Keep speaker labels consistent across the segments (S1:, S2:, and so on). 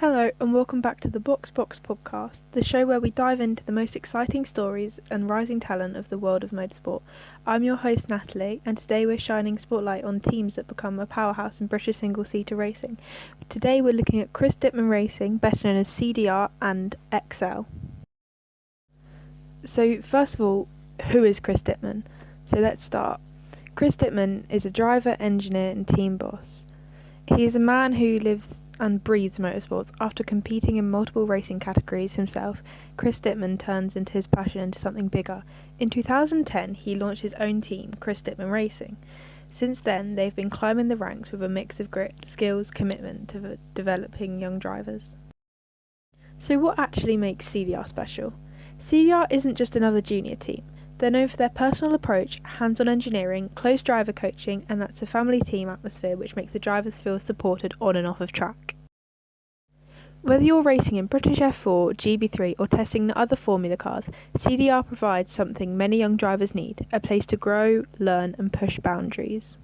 S1: Hello and welcome back to the Box podcast, the show where we dive into the most exciting stories and rising talent of the world of motorsport. I'm your host Natalie, and today we're shining spotlight on teams that become a powerhouse in British single-seater racing. Today we're looking at Chris Dittman Racing, better known as CDR and xcel. So first of all, who is Chris Dittman? So let's start. Chris Dittman is a driver, engineer and team boss. He is a man who lives and breathes motorsports. After competing in multiple racing categories himself, Chris Dittman turns into his passion into something bigger. In 2010, he launched his own team, Chris Dittman Racing. Since then, they've been climbing the ranks with a mix of grit, skills, commitment to developing young drivers. So what actually makes CDR special? CDR isn't just another junior team. They're known for their personal approach, hands-on engineering, close driver coaching, and that's a family team atmosphere which makes the drivers feel supported on and off of track. Whether you're racing in British F4, GB3 or testing the other Formula cars, CDR provides something many young drivers need, a place to grow, learn and push boundaries.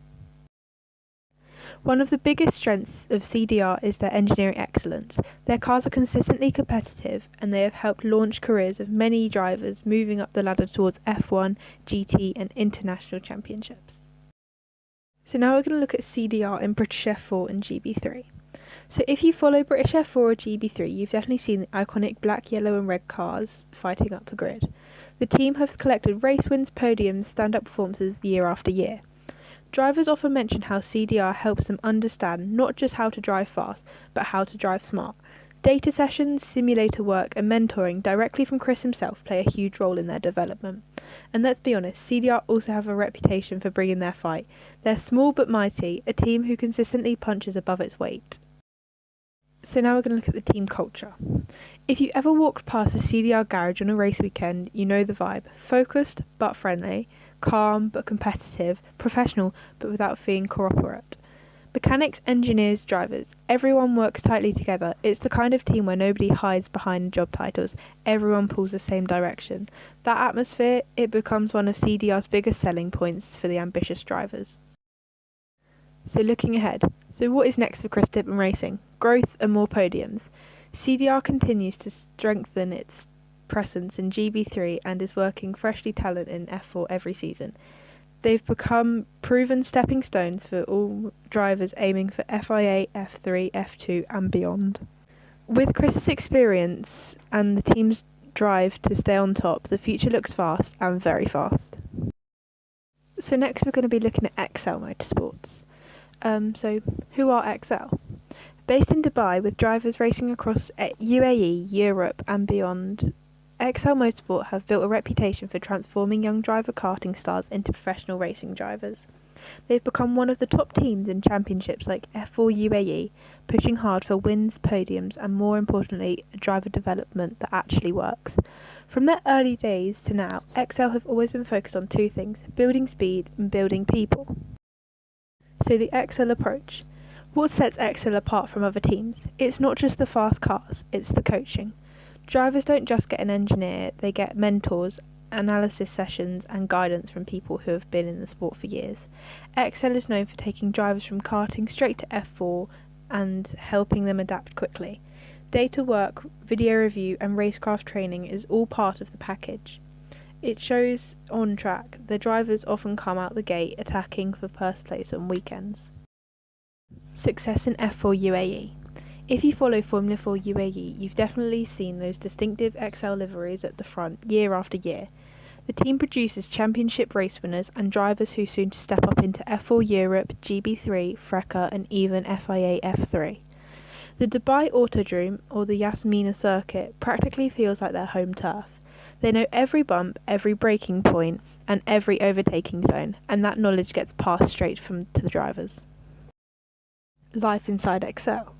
S1: One of the biggest strengths of CDR is their engineering excellence. Their cars are consistently competitive and they have helped launch careers of many drivers moving up the ladder towards F1, GT and international championships. So now we're going to look at CDR in British F4 and GB3. So if you follow British F4 or GB3, you've definitely seen the iconic black, yellow and red cars fighting up the grid. The team has collected race wins, podiums, stand-up performances year after year. Drivers often mention how CDR helps them understand not just how to drive fast, but how to drive smart. Data sessions, simulator work and mentoring directly from Chris himself play a huge role in their development. And let's be honest, CDR also have a reputation for bringing their fight. They're small but mighty, a team who consistently punches above its weight. So now we're going to look at the team culture. If you ever walked past a CDR garage on a race weekend, you know the vibe. Focused but friendly, calm but competitive, professional but without being corporate. Mechanics, engineers, drivers, everyone works tightly together. It's the kind of team where nobody hides behind job titles, everyone pulls the same direction. That atmosphere, it becomes one of CDR's biggest selling points for the ambitious drivers. So looking ahead, so what is next for Chris Dittman Racing? Growth and more podiums. CDR continues to strengthen its presence in GB3 and is working freshly talent in F4 every season. They've become proven stepping stones for all drivers aiming for FIA, F3, F2 and beyond. With Chris's experience and the team's drive to stay on top, the future looks fast and very fast. So next we're going to be looking at xcel Motorsports. So who are xcel? Based in Dubai with drivers racing across UAE, Europe and beyond, xcel Motorsport have built a reputation for transforming young driver karting stars into professional racing drivers. They've become one of the top teams in championships like F4 UAE, pushing hard for wins, podiums and more importantly, driver development that actually works. From their early days to now, xcel have always been focused on two things, building speed and building people. So the xcel approach. What sets xcel apart from other teams? It's not just the fast cars, it's the coaching. Drivers don't just get an engineer, they get mentors, analysis sessions and guidance from people who have been in the sport for years. xcel is known for taking drivers from karting straight to F4 and helping them adapt quickly. Data work, video review and racecraft training is all part of the package. It shows on track. The drivers often come out the gate attacking for first place on weekends. Success in F4 UAE. If you follow Formula 4 UAE, you've definitely seen those distinctive xcel liveries at the front year after year. The team produces championship race winners and drivers who soon to step up into F4 Europe, GB3, FRECA and even FIA F3. The Dubai Autodrome, or the Yasmina circuit, practically feels like their home turf. They know every bump, every braking point and every overtaking zone, and that knowledge gets passed straight to the drivers. Life inside xcel.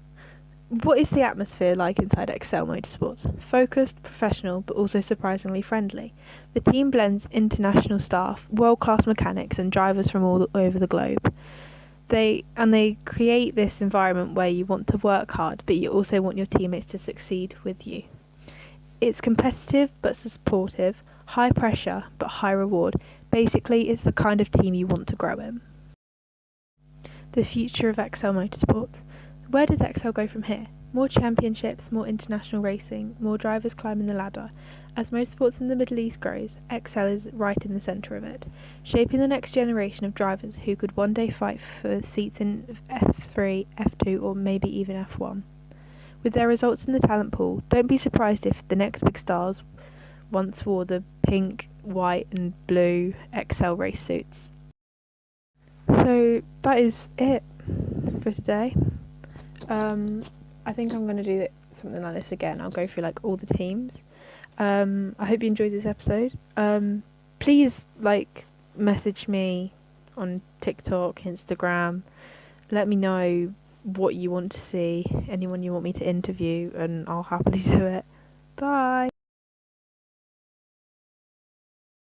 S1: What is the atmosphere like inside xcel Motorsports? Focused, professional, but also surprisingly friendly. The team blends international staff, world-class mechanics and drivers from all over the globe. They create this environment where you want to work hard, but you also want your teammates to succeed with you. It's competitive but supportive, high pressure but high reward. Basically, it's the kind of team you want to grow in. The future of xcel Motorsports. Where does xcel go from here? More championships, more international racing, more drivers climbing the ladder. As motorsports in the Middle East grows, xcel is right in the centre of it, shaping the next generation of drivers who could one day fight for seats in F3, F2 or maybe even F1. With their results in the talent pool, don't be surprised if the next big stars once wore the pink, white and blue xcel race suits. So that is it for today. I think I'm going to do something like this again. I'll go through like all the teams. I hope you enjoyed this episode. Please message me on TikTok, Instagram. Let me know what you want to see, anyone you want me to interview, and I'll happily do it. Bye.